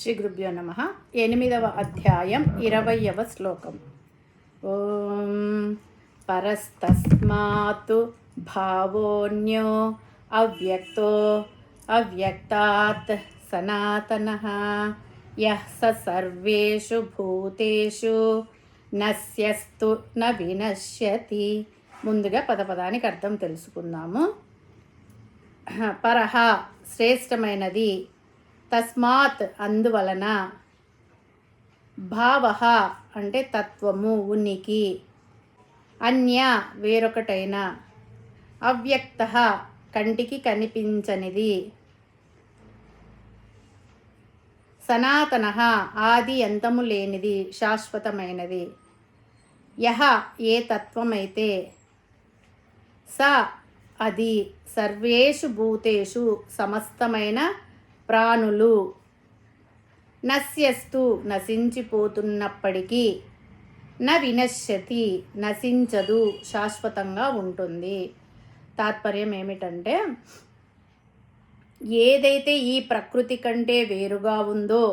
శ్రీ గురుభ్యో నమః. 8వ అధ్యాయం 20వ శ్లోకం. ఓం పరస్తస్మాత్ భావోన్యో అవ్యక్తో అవ్యక్తాత్ సనాతనః యః స సర్వేషు భూతేషు నశ్యస్తు న వినశ్యతి. ముందుగా పదపదానికి అర్థం తెలుసుకుందాము. పరహ శ్రేష్టమైనది, తస్మాత్ అందువలన, భావ అంటే తత్వము ఉనికి, అన్య వేరొకటైన, అవ్యక్త కంటికి కనిపించనిది, సనాతన ఆది అంతము లేనిది శాశ్వతమైనది, యహ ఏ తత్వమైతే, స అది, సర్వేషు భూతేషు సమస్తమైన ప్రాణులు, నశ్యస్తు నశించిపోతున్నప్పటికీ, న వినశ్యతి నశించదు శాశ్వతంగా ఉంటుంది. తాత్పర్యం ఏమిటంటే, ఏదైతే ఈ ప్రకృతి కంటే వేరుగా ఉందో,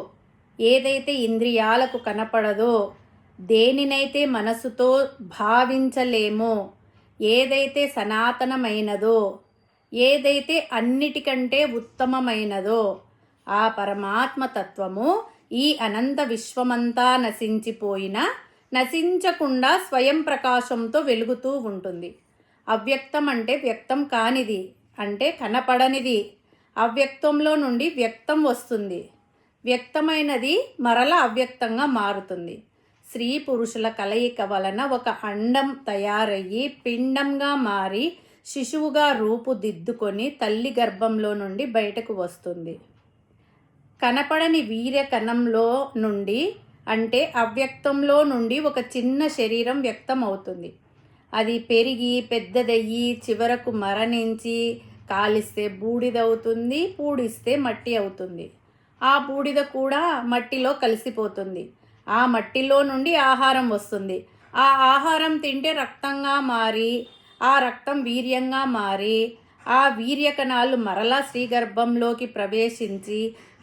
ఏదైతే ఇంద్రియాలకు కనపడదో, దేనినైతే మనసుతో భావించలేమో, ఏదైతే సనాతనమైనదో, ఏదైతే అన్నిటికంటే ఉత్తమమైనదో ఆ పరమాత్మ తత్వము ఈ అనంత విశ్వమంతా నశించిపోయినా నశించకుండా స్వయం ప్రకాశంతో వెలుగుతూ ఉంటుంది. అవ్యక్తం అంటే వ్యక్తం కానిది, అంటే కనపడనిది. అవ్యక్తంలో నుండి వ్యక్తం వస్తుంది. వ్యక్తమైనది మరల అవ్యక్తంగా మారుతుంది. స్త్రీ పురుషుల కలయిక వలన ఒక అండం తయారయ్యి పిండంగా మారి శిశువుగా రూపుదిద్దుకొని తల్లి గర్భంలో నుండి బయటకు వస్తుంది. కనపడని వీర్యకణంలో నుండి, అంటే అవ్యక్తంలో నుండి ఒక చిన్న శరీరం వ్యక్తం అవుతుంది. అది పెరిగి పెద్దదయ్యి చివరకు మరణించి కాలిస్తే బూడిదవుతుంది, పూడిస్తే మట్టి అవుతుంది. ఆ బూడిద కూడా మట్టిలో కలిసిపోతుంది. ఆ మట్టిలో నుండి ఆహారం వస్తుంది. ఆ ఆహారం తింటే రక్తంగా మారి, ఆ రక్తం వీర్యంగా మారి, ఆ వీర్యకణాలు మరలా శ్రీగర్భంలోకి ప్రవేశించి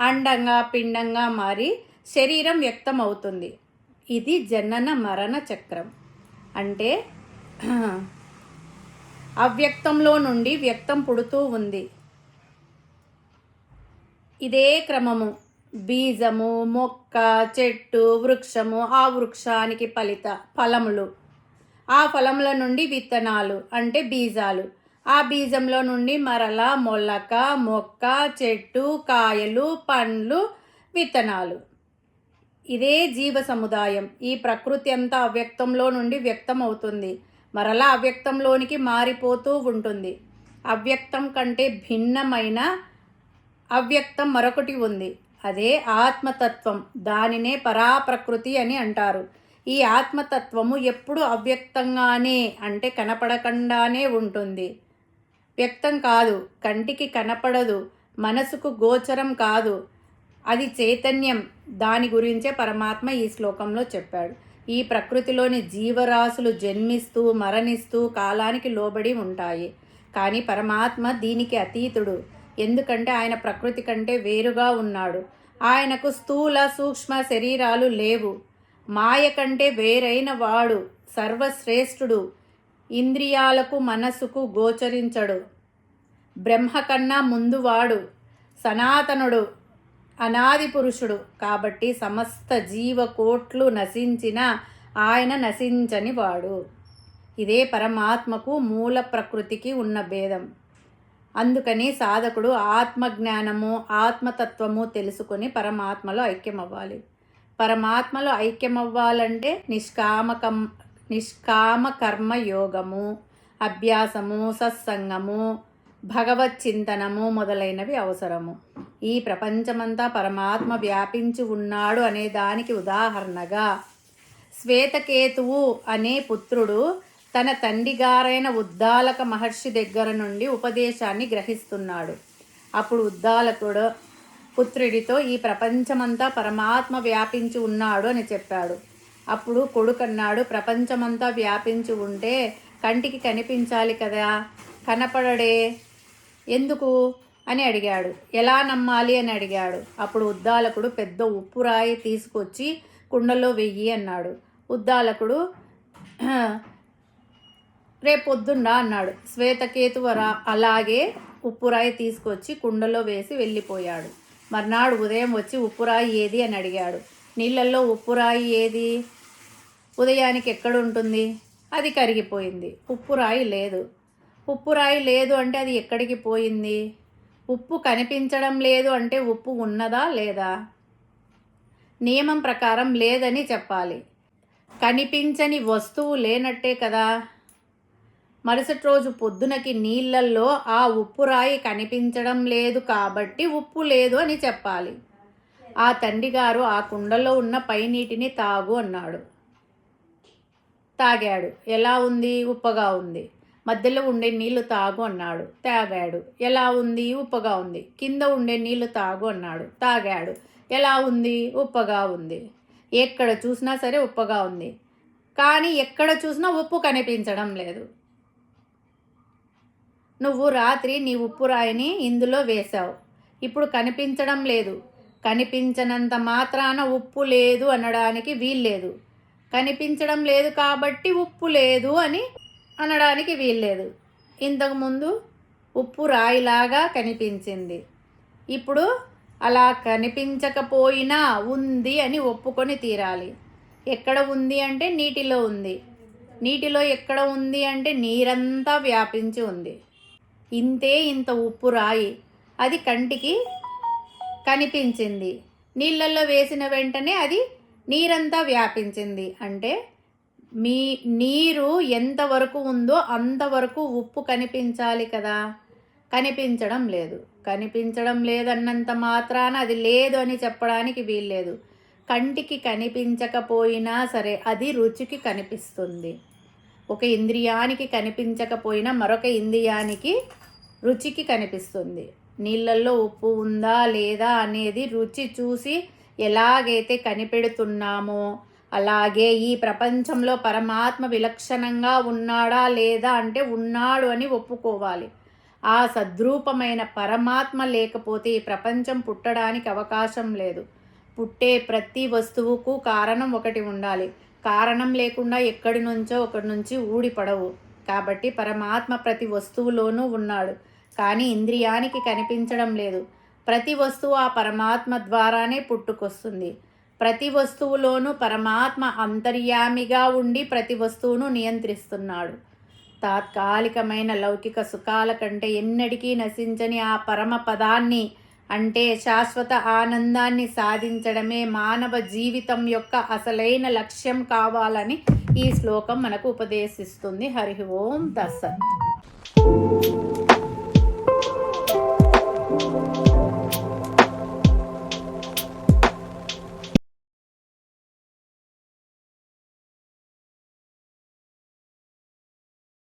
అండంగా పిండంగా మారి శరీరం వ్యక్తం అవుతుంది. ఇది జనన మరణ చక్రం. అంటే అవ్యక్తంలో నుండి వ్యక్తం పుడుతూ ఉంది. ఇదే క్రమము. బీజము, మొక్క, చెట్టు, వృక్షము, ఆ వృక్షానికి ఫలములు, ఆ ఫలముల నుండి విత్తనాలు అంటే బీజాలు, ఆ బీజంలో నుండి మరలా మొలక, మొక్క, చెట్టు, కాయలు, పండ్లు, విత్తనాలు. ఇదే జీవ సముదాయం. ఈ ప్రకృతి అంతా అవ్యక్తంలో నుండి వ్యక్తం అవుతుంది, మరలా అవ్యక్తంలోనికి మారిపోతూ ఉంటుంది. అవ్యక్తం కంటే భిన్నమైన అవ్యక్తం మరొకటి ఉంది. అదే ఆత్మతత్వం. దానినే పరాప్రకృతి అని అంటారు. ఈ ఆత్మతత్వము ఎప్పుడు అవ్యక్తంగానే, అంటే కనపడకుండానే ఉంటుంది. వ్యక్తం కాదు, కంటికి కనపడదు, మనసుకు గోచరం కాదు. అది చైతన్యం. దాని గురించే పరమాత్మ ఈ శ్లోకంలో చెప్పాడు. ఈ ప్రకృతిలోని జీవరాశులు జన్మిస్తూ మరణిస్తూ కాలానికి లోబడి ఉంటాయి. కానీ పరమాత్మ దీనికి అతీతుడు. ఎందుకంటే ఆయన ప్రకృతి కంటే వేరుగా ఉన్నాడు. ఆయనకు స్థూల సూక్ష్మ శరీరాలు లేవు. మాయ కంటే వేరైన వాడు, సర్వశ్రేష్ఠుడు. ఇంద్రియాలకు మనసుకు గోచరించడు. బ్రహ్మ కన్నా ముందువాడు, సనాతనుడు, అనాది పురుషుడు. కాబట్టి సమస్త జీవకోట్లు నశించిన ఆయన నశించని వాడు. ఇదే పరమాత్మకు మూల ప్రకృతికి ఉన్న భేదం. అందుకని సాధకుడు ఆత్మజ్ఞానము, ఆత్మతత్వము తెలుసుకొని పరమాత్మలో ఐక్యమవ్వాలి. పరమాత్మలో ఐక్యమవ్వాలంటే నిష్కామ కర్మ యోగము, అభ్యాసము, సత్సంగము, భగవత్ చింతనము మొదలైనవి అవసరము. ఈ ప్రపంచమంతా పరమాత్మ వ్యాపించి ఉన్నాడు అనే దానికి ఉదాహరణగా శ్వేతకేతువు అనే పుత్రుడు తన తండ్రిగారైన ఉద్దాలక మహర్షి దగ్గర నుండి ఉపదేశాన్ని గ్రహిస్తున్నాడు. అప్పుడు ఉద్దాలకుడు పుత్రుడితో ఈ ప్రపంచమంతా పరమాత్మ వ్యాపించి ఉన్నాడు అని చెప్పాడు. అప్పుడు కొడుకన్నాడు, ప్రపంచమంతా వ్యాపించి ఉంటే కంటికి కనిపించాలి కదా, కనపడడే ఎందుకు? అని అడిగాడు. ఎలా నమ్మాలి అని అడిగాడు. అప్పుడు ఉద్దాలకుడు పెద్ద ఉప్పురాయి తీసుకొచ్చి కుండలో వెయ్యి అన్నాడు. ఉద్దాలకుడు రేపొద్దున్న అన్నాడు. శ్వేతకేతువు అలాగే ఉప్పురాయి తీసుకొచ్చి కుండలో వేసి వెళ్ళిపోయాడు. మర్నాడు ఉదయం వచ్చి ఉప్పురాయి ఏది అని అడిగాడు. నీళ్ళల్లో ఉప్పురాయి ఏది? ఉదయానికి ఎక్కడుంటుంది? అది కరిగిపోయింది. ఉప్పురాయి లేదు. ఉప్పురాయి లేదు అంటే అది ఎక్కడికి పోయింది? ఉప్పు కనిపించడం లేదు అంటే ఉప్పు ఉన్నదా లేదా? నియమం ప్రకారం లేదని చెప్పాలి. కనిపించని వస్తువు లేనట్టే కదా. మరుసటి రోజు పొద్దునకి నీళ్ళల్లో ఆ ఉప్పురాయి కనిపించడం లేదు కాబట్టి ఉప్పు లేదు అని చెప్పాలి. ఆ తండ్రిగారు ఆ కుండలో ఉన్న పై నీటిని తాగు అన్నాడు. తాగాడు. ఎలా ఉంది? ఉప్పగా ఉంది. మధ్యలో ఉండే నీళ్లు తాగు అన్నాడు. తాగాడు. ఎలా ఉంది? ఉప్పగా ఉంది. కింద ఉండే నీళ్లు తాగు అన్నాడు. తాగాడు. ఎలా ఉంది? ఉప్పగా ఉంది. ఎక్కడ చూసినా సరే ఉప్పగా ఉంది. కానీ ఎక్కడ చూసినా ఉప్పు కనిపించడం లేదు. నువ్వు రాత్రి నీ ఉప్పు రాయిని ఇందులో వేశావు. ఇప్పుడు కనిపించడం లేదు. కనిపించనంత మాత్రాన ఉప్పు లేదు అనడానికి వీల్లేదు. కనిపించడం లేదు కాబట్టి ఉప్పు లేదు అని అనడానికి వీల్లేదు. ఇంతకుముందు ఉప్పు రాయిలాగా కనిపించింది. ఇప్పుడు అలా కనిపించకపోయినా ఉంది అని ఒప్పుకొని తీరాలి. ఎక్కడ ఉంది అంటే నీటిలో ఉంది. నీటిలో ఎక్కడ ఉంది అంటే నీరంతా వ్యాపించి ఉంది. ఇంతే ఇంత ఉప్పు రాయి. అది కంటికి కనిపించింది. నీళ్ళల్లో వేసిన వెంటనే అది నీరంతా వ్యాపించింది. అంటే నీరు ఎంతవరకు ఉందో అంతవరకు ఉప్పు కనిపించాలి కదా. కనిపించడం లేదు. కనిపించడం లేదన్నంత మాత్రాన అది లేదు అని చెప్పడానికి వీల్లేదు. కంటికి కనిపించకపోయినా సరే అది రుచికి కనిపిస్తుంది. ఒక ఇంద్రియానికి కనిపించకపోయినా మరొక ఇంద్రియానికి రుచికి కనిపిస్తుంది. నీళ్ళల్లో ఉప్పు ఉందా లేదా అనేది రుచి చూసి ఎలాగైతే కనిపెడుతున్నామో అలాగే ఈ ప్రపంచంలో పరమాత్మ విలక్షణంగా ఉన్నాడా లేదా అంటే ఉన్నాడు అని ఒప్పుకోవాలి. ఆ సద్రూపమైన పరమాత్మ లేకపోతే ఈ ప్రపంచం పుట్టడానికి అవకాశం లేదు. పుట్టే ప్రతి వస్తువుకు కారణం ఒకటి ఉండాలి. కారణం లేకుండా ఎక్కడి నుంచో ఒకటి నుంచి ఊడిపడవు. కాబట్టి పరమాత్మ ప్రతి వస్తువులోనూ ఉన్నాడు. కానీ ఇంద్రియానికి కనిపించడం లేదు. ప్రతి వస్తువు ఆ పరమాత్మ ద్వారానే పుట్టుకొస్తుంది. ప్రతి వస్తువులోనూ పరమాత్మ అంతర్యామిగా ఉండి ప్రతి వస్తువును నియంత్రిస్తున్నాడు. తాత్కాలికమైన లౌకిక సుఖాల కంటే ఎన్నటికీ నశించని ఆ పరమ పదాన్ని అంటే శాశ్వత ఆనందాన్ని సాధించడమే మానవ జీవితం యొక్క అసలైన లక్ష్యం కావాలని ఈ శ్లోకం మనకు ఉపదేశిస్తుంది. హరి ఓం తత్సత్.